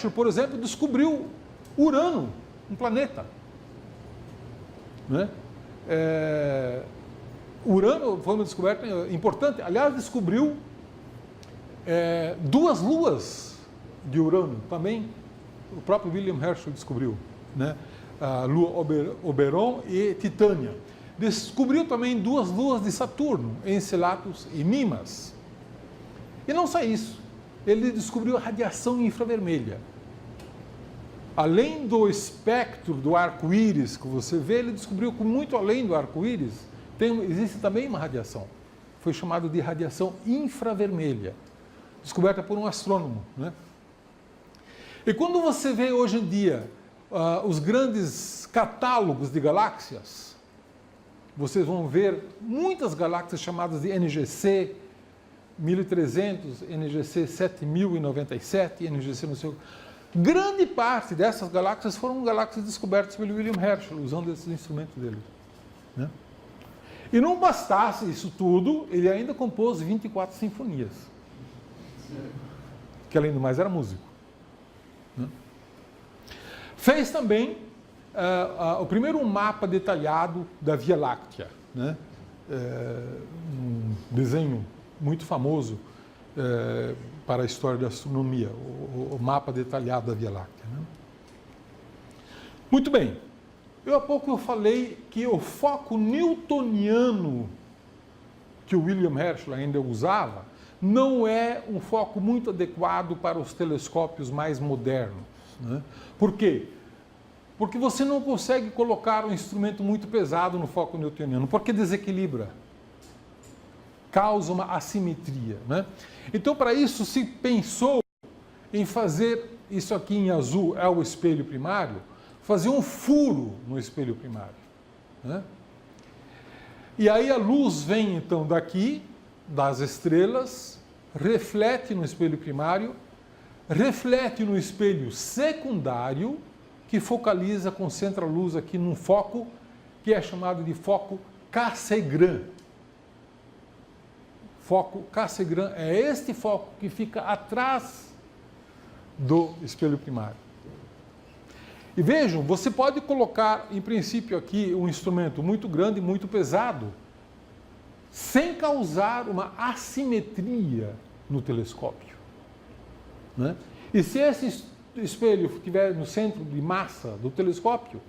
Herschel, por exemplo, descobriu Urano, um planeta. Né? Urano foi uma descoberta importante. Aliás, descobriu 2 luas de Urano também. O próprio William Herschel descobriu, né? A lua Oberon e Titânia. Descobriu também 2 luas de Saturno, Encelados e Mimas. E não só isso, ele descobriu a radiação infravermelha. Além do espectro do arco-íris que você vê, ele descobriu que muito além do arco-íris existe também uma radiação. Foi chamado de radiação infravermelha, descoberta por um astrônomo, né? E quando você vê hoje em dia os grandes catálogos de galáxias, vocês vão ver muitas galáxias chamadas de NGC 1300, NGC 7097, NGC não sei o... Grande parte dessas galáxias foram galáxias descobertas pelo William Herschel, usando esses instrumentos dele, né? E não bastasse isso tudo, ele ainda compôs 24 sinfonias. Que além do mais era músico. Fez também o primeiro mapa detalhado da Via Láctea, né? Um desenho muito famoso para a história da astronomia, o mapa detalhado da Via Láctea, né? Muito bem, há pouco eu falei que o foco newtoniano que o William Herschel ainda usava não é um foco muito adequado para os telescópios mais modernos, né? Por quê? Porque você não consegue colocar um instrumento muito pesado no foco newtoniano, porque desequilibra, causa uma assimetria, né? Então, para isso, se pensou em fazer, isso aqui em azul é o espelho primário, fazer um furo no espelho primário, né? E aí a luz vem, então, daqui, das estrelas, reflete no espelho primário, reflete no espelho secundário, que focaliza, concentra a luz aqui num foco que é chamado de foco Cassegrain. Foco Cassegrain é este foco que fica atrás do espelho primário. E vejam, você pode colocar, em princípio, aqui um instrumento muito grande, muito pesado, sem causar uma assimetria no telescópio, né? E se esse espelho estiver no centro de massa do telescópio,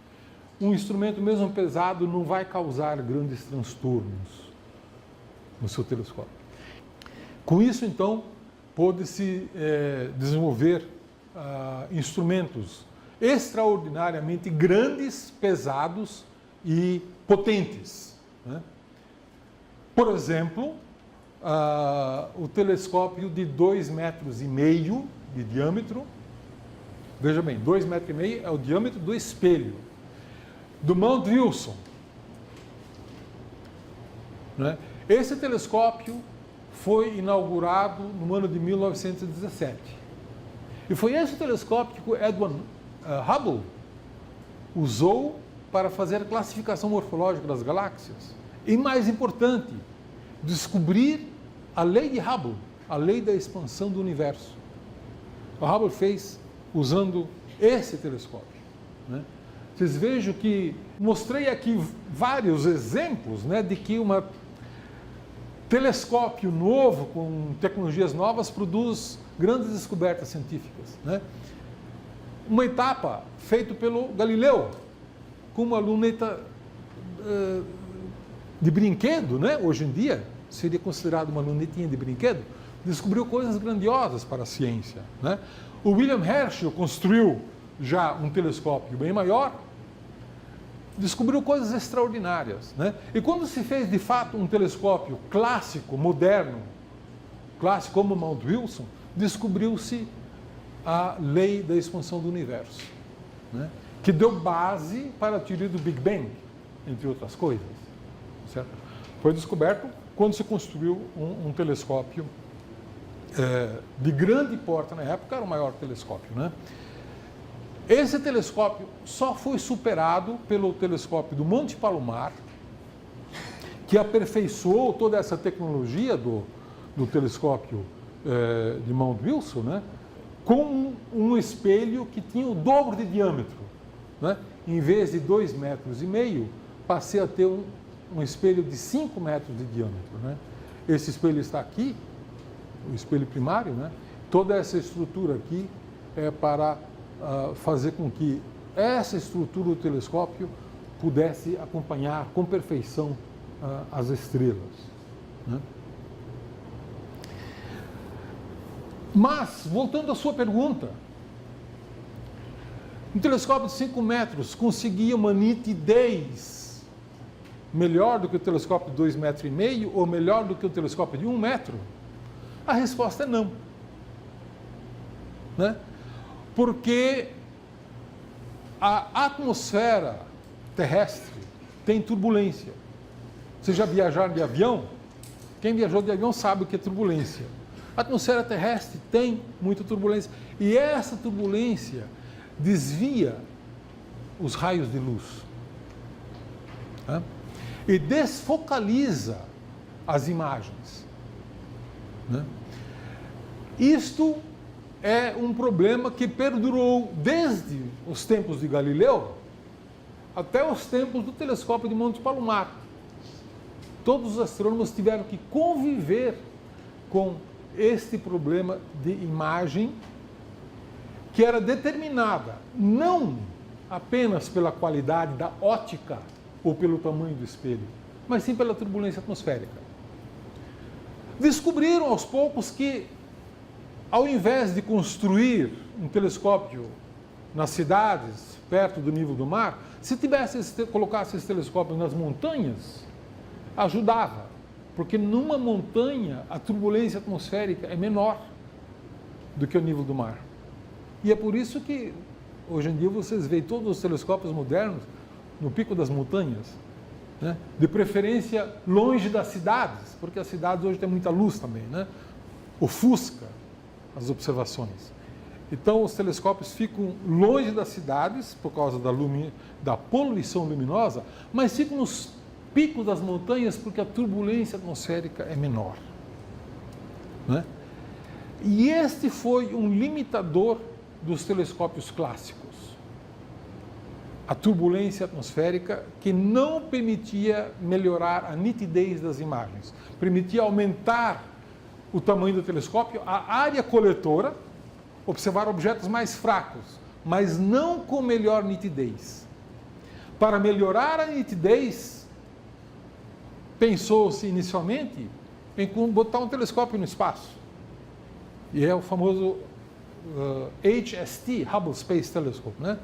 um instrumento mesmo pesado não vai causar grandes transtornos no seu telescópio. Com isso, então, pôde-se desenvolver instrumentos extraordinariamente grandes, pesados e potentes, né? Por exemplo, o telescópio de 2,5 metros de diâmetro. Veja bem, 2,5 metros é o diâmetro do espelho do Mount Wilson, né? Esse telescópio foi inaugurado no ano de 1917. E foi esse telescópio que o Edwin Hubble usou para fazer a classificação morfológica das galáxias. E mais importante, descobrir a lei de Hubble, a lei da expansão do universo. O Hubble fez usando esse telescópio, né? Vocês vejam que mostrei aqui vários exemplos, né, de que um telescópio novo, com tecnologias novas, produz grandes descobertas científicas, né? Uma etapa feita pelo Galileu, com uma luneta de brinquedo, né? Hoje em dia seria considerado uma lunetinha de brinquedo, descobriu coisas grandiosas para a ciência, né? O William Herschel construiu já um telescópio bem maior, descobriu coisas extraordinárias, né? E quando se fez de fato um telescópio clássico, moderno, clássico como o Mount Wilson, descobriu-se a lei da expansão do universo, né? Que deu base para a teoria do Big Bang, entre outras coisas, certo? Foi descoberto quando se construiu um telescópio de grande porte na época, era o maior telescópio, né? Esse telescópio só foi superado pelo telescópio do Monte Palomar, que aperfeiçoou toda essa tecnologia do telescópio de Mount Wilson, né? com um espelho que tinha o dobro de diâmetro. Né? Em vez de 2,5 metros, passei a ter um espelho de 5 metros de diâmetro. Né? Esse espelho está aqui, o espelho primário, né? Toda essa estrutura aqui é para fazer com que essa estrutura do telescópio pudesse acompanhar com perfeição as estrelas. Né? Mas, voltando à sua pergunta, um telescópio de 5 metros conseguia uma nitidez melhor do que o telescópio de 2,5 metros ou melhor do que o telescópio de 1 metro? A resposta é não. Né? Porque a atmosfera terrestre tem turbulência. Vocês já viajaram de avião? Quem viajou de avião sabe o que é turbulência. A atmosfera terrestre tem muita turbulência. E essa turbulência desvia os raios de luz. Né? E desfocaliza as imagens. Né? Isto é um problema que perdurou desde os tempos de Galileu até os tempos do telescópio de Monte Palomar. Todos os astrônomos tiveram que conviver com este problema de imagem que era determinada não apenas pela qualidade da ótica ou pelo tamanho do espelho, mas sim pela turbulência atmosférica. Descobriram aos poucos que, ao invés de construir um telescópio nas cidades, perto do nível do mar, se colocasse esse telescópio nas montanhas, ajudava. Porque numa montanha a turbulência atmosférica é menor do que o nível do mar. E é por isso que hoje em dia vocês veem todos os telescópios modernos no pico das montanhas, né? De preferência longe das cidades, porque as cidades hoje têm muita luz também, né? Ofusca as observações. Então os telescópios ficam longe das cidades por causa da poluição luminosa, mas ficam nos picos das montanhas porque a turbulência atmosférica é menor. Né? E este foi um limitador dos telescópios clássicos. A turbulência atmosférica que não permitia melhorar a nitidez das imagens, permitia aumentar o tamanho do telescópio, a área coletora, observar objetos mais fracos, mas não com melhor nitidez. Para melhorar a nitidez, pensou-se inicialmente em botar um telescópio no espaço. E é o famoso HST, Hubble Space Telescope, né?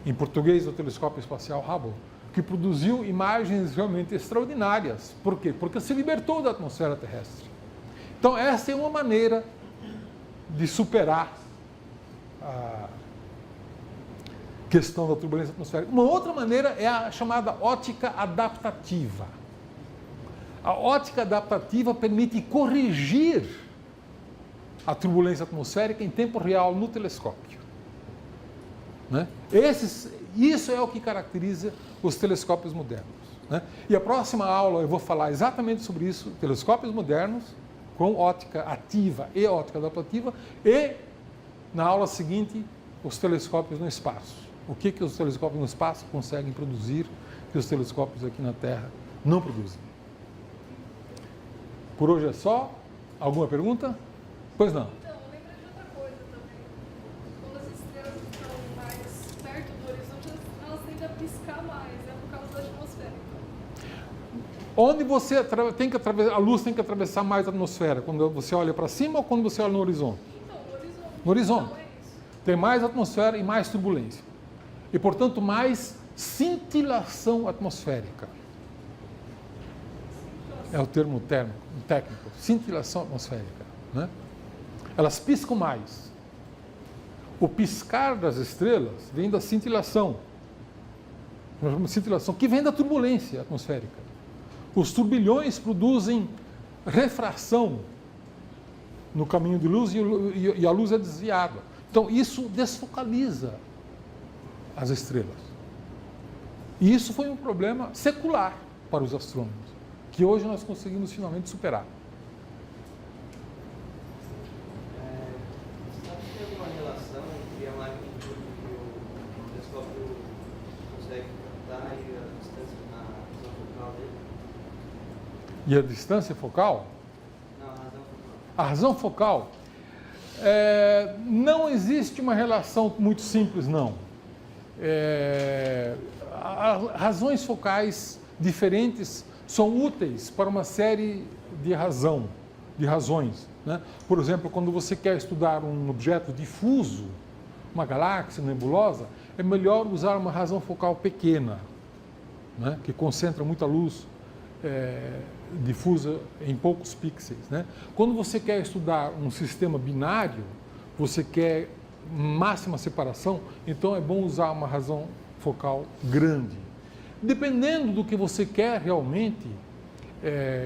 Em português, o telescópio espacial Hubble, que produziu imagens realmente extraordinárias. Por quê? Porque se libertou da atmosfera terrestre. Então, essa é uma maneira de superar a questão da turbulência atmosférica. Uma outra maneira é a chamada ótica adaptativa. A ótica adaptativa permite corrigir a turbulência atmosférica em tempo real no telescópio. Né? Isso é o que caracteriza os telescópios modernos. Né? E a próxima aula eu vou falar exatamente sobre isso, telescópios modernos, com ótica ativa e ótica adaptativa, e na aula seguinte, os telescópios no espaço. O que os telescópios no espaço conseguem produzir que os telescópios aqui na Terra não produzem. Por hoje é só. Alguma pergunta? Pois não. Então, eu lembrei de outra coisa também. Quando as estrelas estão mais perto do horizonte, elas tendem a piscar mais, é por causa da atmosfera. Onde você tem que atravessar, a luz tem que atravessar mais a atmosfera? Quando você olha para cima ou quando você olha no horizonte? Então, no horizonte. No horizonte. Então, é isso. Tem mais atmosfera e mais turbulência. E, portanto, mais cintilação atmosférica. É o termo técnico, cintilação atmosférica. Né? Elas piscam mais. O piscar das estrelas vem da cintilação. Nós chamamos de cintilação, que vem da turbulência atmosférica. Os turbilhões produzem refração no caminho de luz e a luz é desviada. Então, isso desfocaliza as estrelas. E isso foi um problema secular para os astrônomos, que hoje nós conseguimos finalmente superar. Você pode a razão focal dele? E a distância focal? Não, a razão focal. A razão focal, não existe uma relação muito simples, não. Razões focais diferentes são úteis para uma série de razões. Né? Por exemplo, quando você quer estudar um objeto difuso, uma galáxia, nebulosa, é melhor usar uma razão focal pequena, né? Que concentra muita luz difusa em poucos pixels. Né? Quando você quer estudar um sistema binário, você quer máxima separação, então é bom usar uma razão focal grande. Dependendo do que você quer realmente,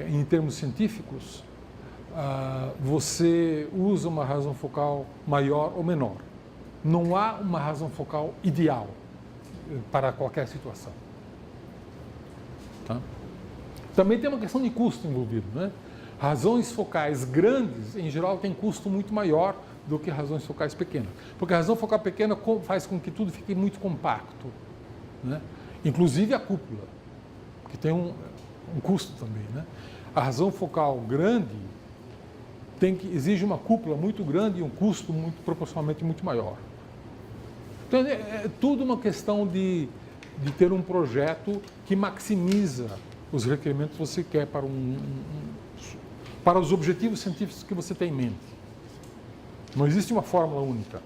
em termos científicos, você usa uma razão focal maior ou menor. Não há uma razão focal ideal para qualquer situação. Tá? Também tem uma questão de custo envolvido, né? Razões focais grandes, em geral, têm custo muito maior do que razões focais pequenas. Porque a razão focal pequena faz com que tudo fique muito compacto, né? Inclusive a cúpula, que tem um custo também, né? A razão focal grande exige uma cúpula muito grande e um custo proporcionalmente muito maior. Então, é tudo uma questão de ter um projeto que maximiza os requerimentos que você quer para os objetivos científicos que você tem em mente. Não existe uma fórmula única.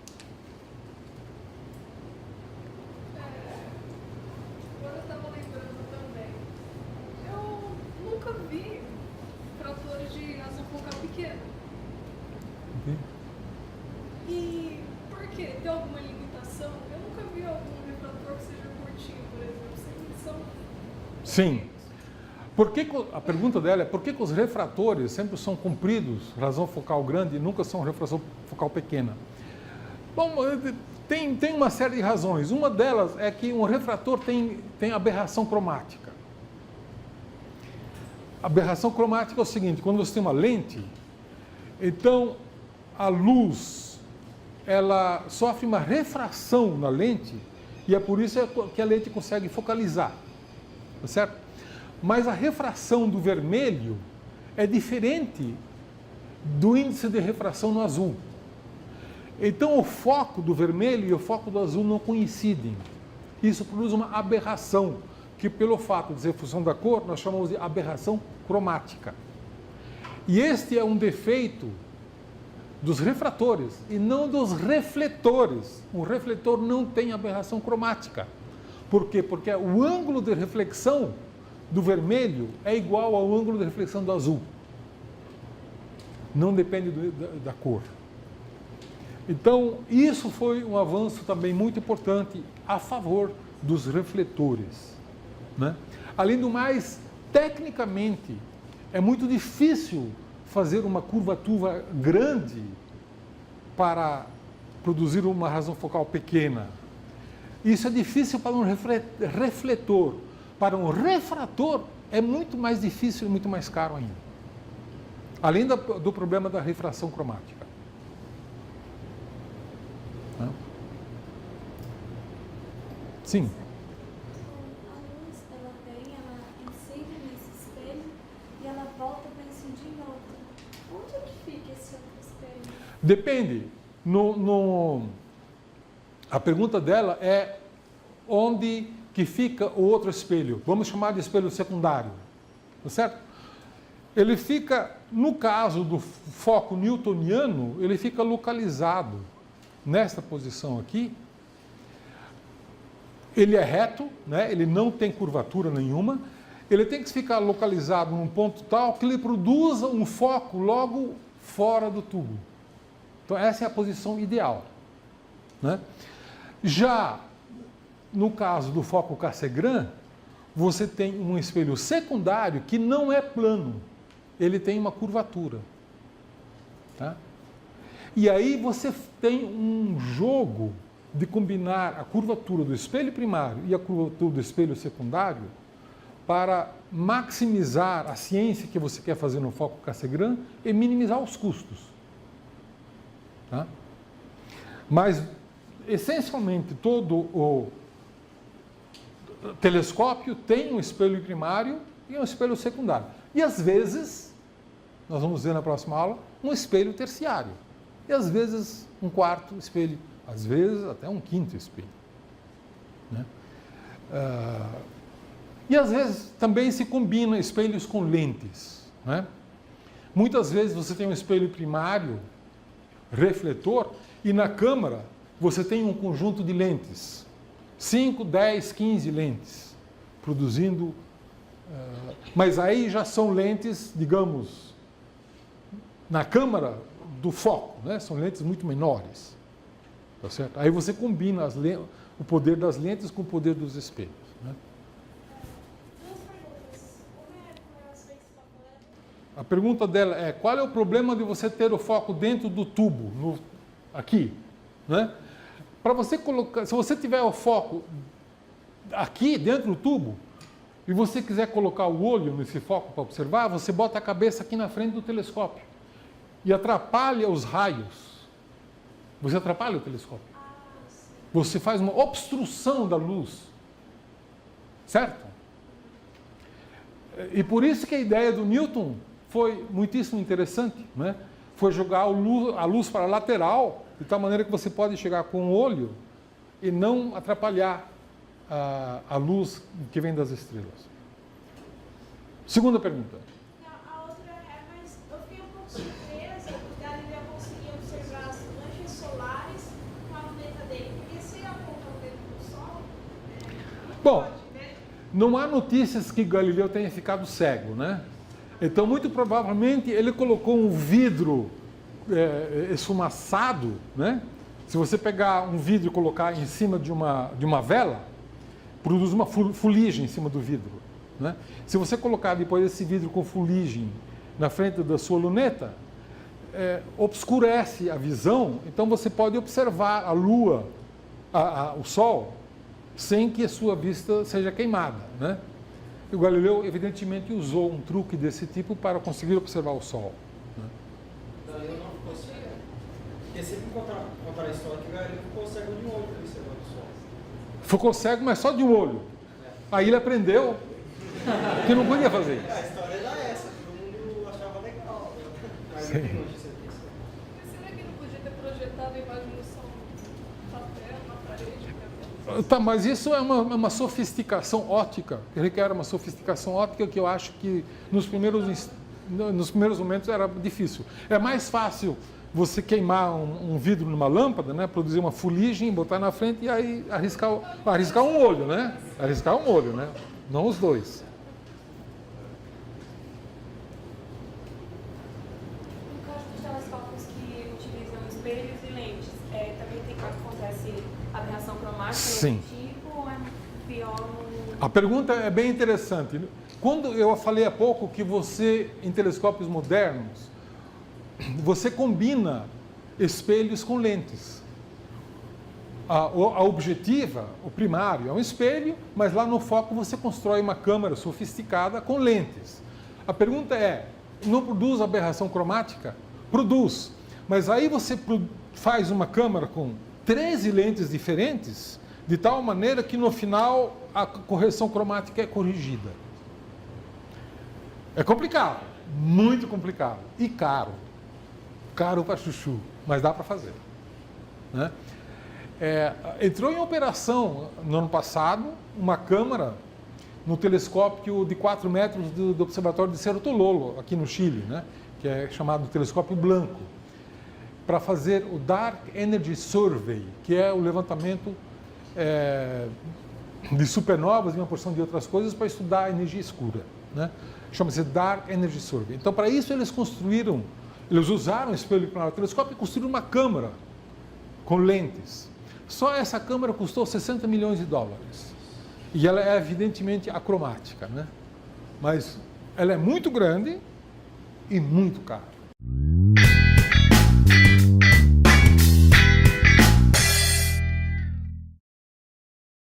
Agora eu estava lembrando também. Eu nunca vi tratores de razão focal pequena. E por quê? Tem alguma limitação? Eu nunca vi algum refrator que seja curtinho, por exemplo. Sempre são. Sim. A pergunta dela é por que os refratores sempre são compridos, razão focal grande, e nunca são refração focal pequena? Bom, tem uma série de razões. Uma delas é que um refrator tem aberração cromática. Aberração cromática é o seguinte: quando você tem uma lente, então a luz ela sofre uma refração na lente e é por isso que a lente consegue focalizar, tá certo? Mas a refração do vermelho é diferente do índice de refração no azul. Então, o foco do vermelho e o foco do azul não coincidem. Isso produz uma aberração, que pelo fato de ser função da cor, nós chamamos de aberração cromática. E este é um defeito dos refratores e não dos refletores. Um refletor não tem aberração cromática. Por quê? Porque o ângulo de reflexão do vermelho é igual ao ângulo de reflexão do azul. Não depende da cor. Então, isso foi um avanço também muito importante a favor dos refletores, né? Além do mais, tecnicamente, é muito difícil fazer uma curvatura grande para produzir uma razão focal pequena. Isso é difícil para um refletor. Para um refrator, é muito mais difícil e muito mais caro ainda. Além do problema da refração cromática. Sim. A luz, ela incide nesse espelho e ela volta para incidir em outro. Onde é que fica esse outro espelho? Depende. A pergunta dela é onde que fica o outro espelho. Vamos chamar de espelho secundário. Tá certo? Ele fica, no caso do foco newtoniano, ele fica localizado nesta posição aqui. Ele é reto, né? Ele não tem curvatura nenhuma. Ele tem que ficar localizado num ponto tal que ele produza um foco logo fora do tubo. Então, essa é a posição ideal, né? Já no caso do foco Cassegrain, você tem um espelho secundário que não é plano. Ele tem uma curvatura. Tá? E aí você tem um jogo de combinar a curvatura do espelho primário e a curvatura do espelho secundário para maximizar a ciência que você quer fazer no foco Cassegrain e minimizar os custos. Tá? Mas, essencialmente, telescópio tem um espelho primário e um espelho secundário. E às vezes, nós vamos ver na próxima aula, um espelho terciário. E às vezes um quarto espelho, às vezes até um quinto espelho. Né? E às vezes também se combina espelhos com lentes. Né? Muitas vezes você tem um espelho primário, refletor, e na câmara você tem um conjunto de lentes. 5, 10, 15 lentes, produzindo... mas aí já são lentes, digamos, na câmara do foco, né? São lentes muito menores. Tá certo? Aí você combina o poder das lentes com o poder dos espelhos. Né? Duas perguntas. Uma é com relação a isso que você está falando. A pergunta dela é: qual é o problema de você ter o foco dentro do tubo, aqui? Né? Para você colocar, se você tiver o foco aqui dentro do tubo e você quiser colocar o olho nesse foco para observar, você bota a cabeça aqui na frente do telescópio e atrapalha os raios. Você atrapalha o telescópio. Você faz uma obstrução da luz. Certo? E por isso que a ideia do Newton foi muitíssimo interessante, né? Foi jogar a luz para a lateral, de tal maneira que você pode chegar com o olho e não atrapalhar a luz que vem das estrelas. Segunda pergunta. A outra é, mas eu fiquei um pouco surpresa que Galileu conseguia observar as manchas solares com a luneta dele, porque se aponta o dedo do Sol, Bom, pode ver. não há notícias que Galileu tenha ficado cego, né? Então, muito provavelmente, ele colocou um vidro esfumaçado, né? Se você pegar um vidro e colocar em cima de uma vela, produz uma fuligem em cima do vidro, né? Se você colocar depois esse vidro com fuligem na frente da sua luneta, obscurece a visão, então você pode observar a lua, o sol, sem que a sua vista seja queimada, né? E o Galileu, evidentemente, usou um truque desse tipo para conseguir observar o sol. Né? Galileu não ficou cego. Porque sempre contar a história que Galileu ficou cego de um olho para observar o sol. Ficou cego, mas só de um olho. Aí ele aprendeu que não podia fazer isso. A história era essa, todo mundo achava legal. Né? Mas Sim. não tem notícia disso. Mas será que não podia ter projetado a imagem do Sol no papel, na parede? Tá, mas isso é uma sofisticação óptica, que requer uma sofisticação óptica que eu acho que nos primeiros momentos era difícil. É mais fácil você queimar um vidro numa lâmpada, né, produzir uma fuligem, botar na frente e aí arriscar um olho, né? Arriscar um olho, né? Não os dois. No caso dos telescópios que utilizam espelhos e lentes, também acontece aberração cromática Sim. desse tipo ou é pior no... A pergunta é bem interessante. Quando eu falei há pouco que você, em telescópios modernos, você combina espelhos com lentes. A objetiva, o primário, é um espelho, mas lá no foco você constrói uma câmera sofisticada com lentes. A pergunta é, não produz aberração cromática? Produz. Mas aí você faz uma câmera com 13 lentes diferentes, de tal maneira que no final a correção cromática é corrigida. É complicado, muito complicado e caro. Caro para chuchu, mas dá para fazer. Né? Entrou em operação no ano passado uma câmera no telescópio de 4 metros do Observatório de Cerro Tololo, aqui no Chile, né? Que é chamado telescópio Blanco, para fazer o Dark Energy Survey, que é o levantamento de supernovas e uma porção de outras coisas para estudar a energia escura. Né? Chama-se Dark Energy Survey. Então, para isso, eles usaram o espelho planar do telescópio e construíram uma câmera com lentes. Só essa câmera custou 60 milhões de dólares. E ela é evidentemente acromática, né? Mas ela é muito grande e muito cara.